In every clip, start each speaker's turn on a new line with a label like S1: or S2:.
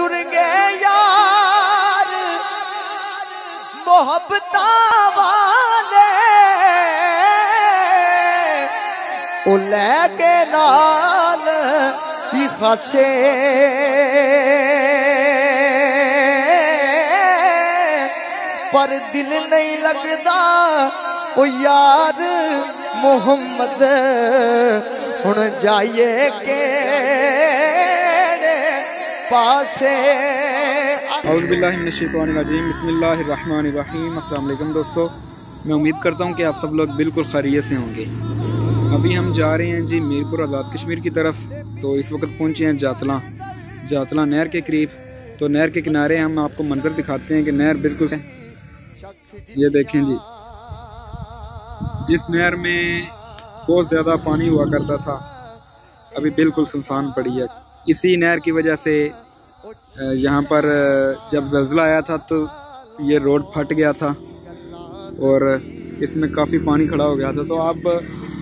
S1: ٹر گئے یار محبت والے او لے کے نال ہی خاصے پر دل نہیں لگدا او یار محمد ہن جائیے کے پاسے۔
S2: اعوذ باللہ من الشیطان الرجیم، بسم اللہ الرحمن الرحیم۔ السلام علیکم دوستو، میں امید کرتا ہوں کہ آپ سب لوگ بالکل خیریت سے ہوں گے۔ ابھی ہم جا رہے ہیں جی میرپور آزاد کشمیر کی طرف۔ تو اس وقت پہنچے ہیں جاتلاں نہر کے قریب۔ تو نہر کے کنارے ہم آپ کو منظر دکھاتے ہیں کہ نہر بالکل یہ دیکھیں جی، جس نہر میں بہت زیادہ پانی ہوا کرتا تھا ابھی بالکل سنسان پڑی ہے۔ اسی نہر کی وجہ سے یہاں پر جب زلزلہ آیا تھا تو یہ روڈ پھٹ گیا تھا اور اس میں کافی پانی کھڑا ہو گیا تھا۔ تو اب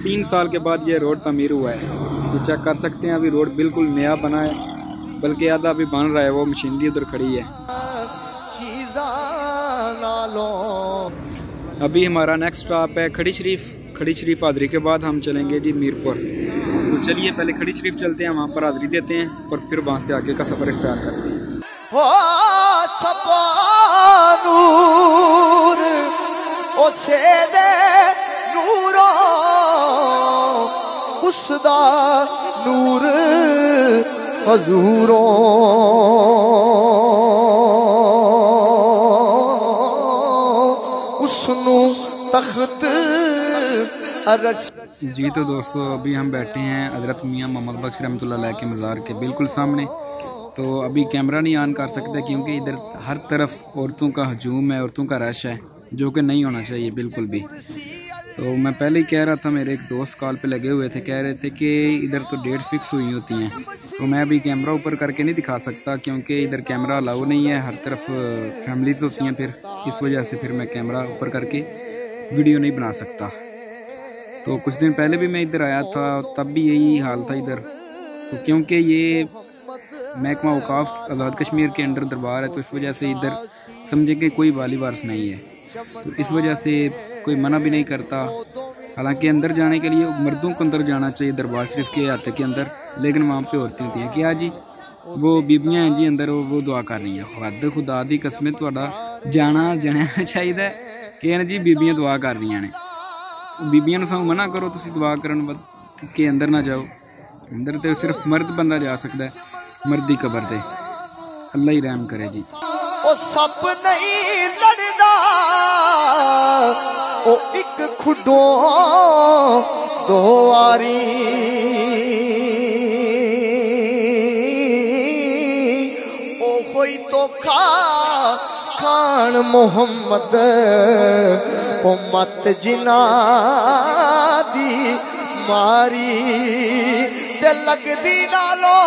S2: 3 سال کے بعد یہ روڈ تعمیر ہوا ہے، یہ چیک کر سکتے ہیں۔ ابھی روڈ بالکل نیا بنا ہے، بلکہ آدھا ابھی بن رہا ہے، وہ مشینری ادھر کھڑی ہے۔ ابھی ہمارا نیکسٹ سٹاپ ہے کھڑی شریف حاضری کے بعد ہم چلیں گے جی میرپور۔ تو چلیے پہلے کھڑی شریف چلتے ہیں، وہاں پر حاضری دیتے ہیں اور پھر وہاں سے آگے کا سفر اختیار کرتے ہیں۔
S1: نور او سید نوروں اس دا نور حضوروں اس نو تخت عرش۔
S2: جی تو دوستو، ابھی ہم بیٹھے ہیں حضرت میاں محمد بخش رحمۃ اللہ علیہ کے مزار کے بالکل سامنے۔ تو ابھی کیمرہ نہیں آن کر سکتے کیونکہ ادھر ہر طرف عورتوں کا ہجوم ہے، عورتوں کا رش ہے، جو کہ نہیں ہونا چاہیے بالکل بھی۔ تو میں پہلے ہی کہہ رہا تھا، میرے ایک دوست کال پہ لگے ہوئے تھے، کہہ رہے تھے کہ ادھر تو ڈیٹ فکس ہوئی ہوتی ہیں۔ تو میں ابھی کیمرہ اوپر کر کے نہیں دکھا سکتا کیونکہ ادھر کیمرہ الاؤ نہیں ہے، ہر طرف فیملیز ہوتی ہیں، پھر اس وجہ سے پھر میں کیمرہ اوپر کر کے ویڈیو نہیں بنا سکتا۔ تو کچھ دن پہلے بھی میں ادھر آیا تھا، تب بھی یہی حال تھا ادھر۔ تو کیونکہ یہ محکمہ اوقاف آزاد کشمیر کے انڈر دربار ہے تو اس وجہ سے ادھر سمجھے کہ کوئی والی وارث نہیں ہے، تو اس وجہ سے کوئی منع بھی نہیں کرتا۔ حالانکہ اندر جانے کے لیے مردوں کو اندر جانا چاہیے دربار شریف کے احاطے کے اندر، لیکن وہاں پہ عورتیں ہوتی ہیں کیا جی، وہ بیبیاں ہیں جی اندر، وہ دعا کر رہی ہیں۔ خدا دی قسم تہاڈا جانا چاہیے کہ جی بیبیاں دعا کر رہی ہیں، بیبیاں سانوں منع کرو تسی دعا کرن کہ اندر نہ جاؤ۔ اندر تو صرف مرد بندہ جا سکتا ہے، مردی قبر دے۔ اللہ ہی رحم کرے جی۔
S1: او سپ نہیں لڑدا او ایک کھڈوں دواری، او ہوئی تو کھان محمد امت جنا دی ماری تے لگدی نالو۔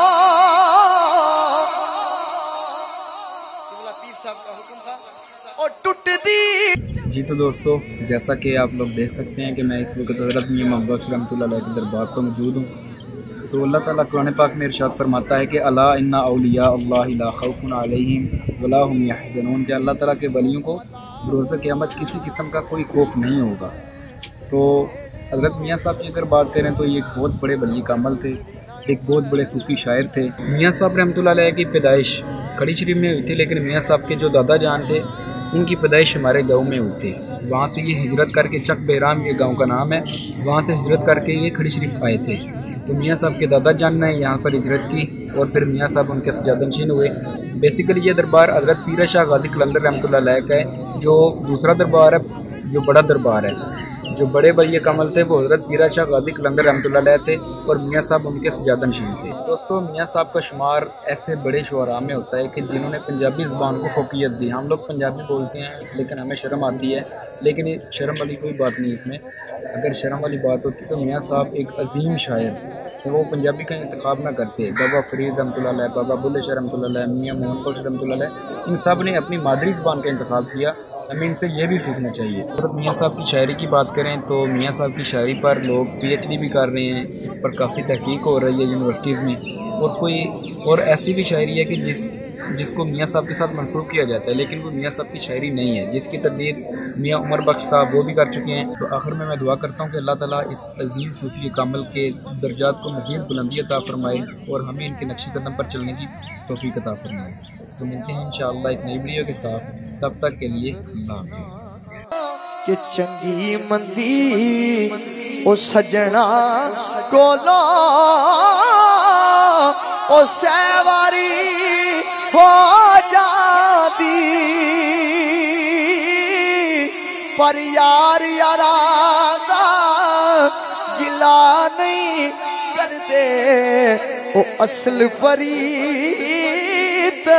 S2: جی تو دوستو، جیسا کہ آپ لوگ دیکھ سکتے ہیں کہ میں اس وقت حضرت میاں محمد بخش رحمۃ اللہ علیہ کے دربار پر موجود ہوں۔ تو اللہ تعالیٰ قرآن پاک میں ارشاد فرماتا ہے کہ الا ان اولیاء اللہ لا خوف علیہم ولا هم یحزنون، کہ اللہ تعالیٰ کے ولیوں کو بروز قیامت کسی قسم کا کوئی خوف نہیں ہوگا۔ تو حضرت میاں صاحب کی اگر بات کریں تو یہ ایک بہت بڑے ولی کامل تھے، ایک بہت بڑے صوفی شاعر تھے۔ میاں صاحب رحمۃ اللہ علیہ کی پیدائش کھڑی شریف میں ہوئی تھی، لیکن میاں صاحب کے جو دادا جان تھے ان کی پیدائش ہمارے گاؤں میں ہوئی تھی۔ وہاں سے یہ ہجرت کر کے چک بہرام یہ گاؤں کا نام ہے، وہاں سے ہجرت کر کے یہ کھڑی شریف آئے تھے۔ تو میاں صاحب کے دادا جان نے یہاں پر ہجرت کی اور پھر میاں صاحب ان کے سجادہ نشین ہوئے۔ بیسیکلی یہ دربار حضرت پیر شاہ غازی قلندر رحمۃ اللہ علیہ کا ہے، جو دوسرا دربار ہے، جو بڑا دربار ہے۔ جو بڑے ولی کامل تھے وہ حضرت پیر شاہ غازی قلندر رحمۃ اللہ علیہ تھے اور میاں صاحب ان کے سجادہ نشین تھے۔ دوستو، میاں صاحب کا شمار ایسے بڑے شعراء میں ہوتا ہے کہ جنہوں نے پنجابی زبان کو فوقیت دی۔ ہم لوگ پنجابی بولتے ہیں لیکن ہمیں شرم آتی ہے، لیکن یہ شرم والی کوئی بات نہیں اس میں۔ اگر شرم والی بات ہوتی تو میاں صاحب ایک عظیم شاعر، کہ وہ پنجابی کا انتخاب نہ کرتے۔ بابا فرید رحمۃ اللہ علیہ، بابا بلے شاہ رحمۃ اللہ علیہ، میاں محمد بخش رحمۃ اللہ علیہ، ان سب نے اپنی مادری زبان کا انتخاب کیا۔ ہمیں ان سے یہ بھی سیکھنا چاہیے۔ حضرت میاں صاحب کی شاعری کی بات کریں تو میاں صاحب کی شاعری پر لوگ PhD بھی کر رہے ہیں، اس پر کافی تحقیق ہو رہی ہے یونیورسٹیز میں۔ اور ایسی بھی شاعری ہے کہ جس کو میاں صاحب کے ساتھ منسوخ کیا جاتا ہے، لیکن وہ میاں صاحب کی شاعری نہیں ہے، جس کی تردید میاں عمر بخش صاحب وہ بھی کر چکے ہیں۔ تو آخر میں دعا کرتا ہوں کہ اللہ تعالیٰ اس عظیم صوفی کامل کے درجات کو مزید بلندی عطا فرمائے اور ہمیں ان کے نقش قدم پر چلنے کی توفیق عطا فرمائے۔ تو ملتے ہیں انشاءاللہ ایک نئی ویڈیو کے ساتھ، تب تک کے لیے اللہ حافظ۔
S1: کہ چنگی مندی او سجنا کولو او سیواری ہو جاتی، پر یار یارا دا گلا نہیں کرتے، او اصل پریت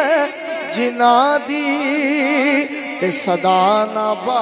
S1: جنا دی تے صدا نہ با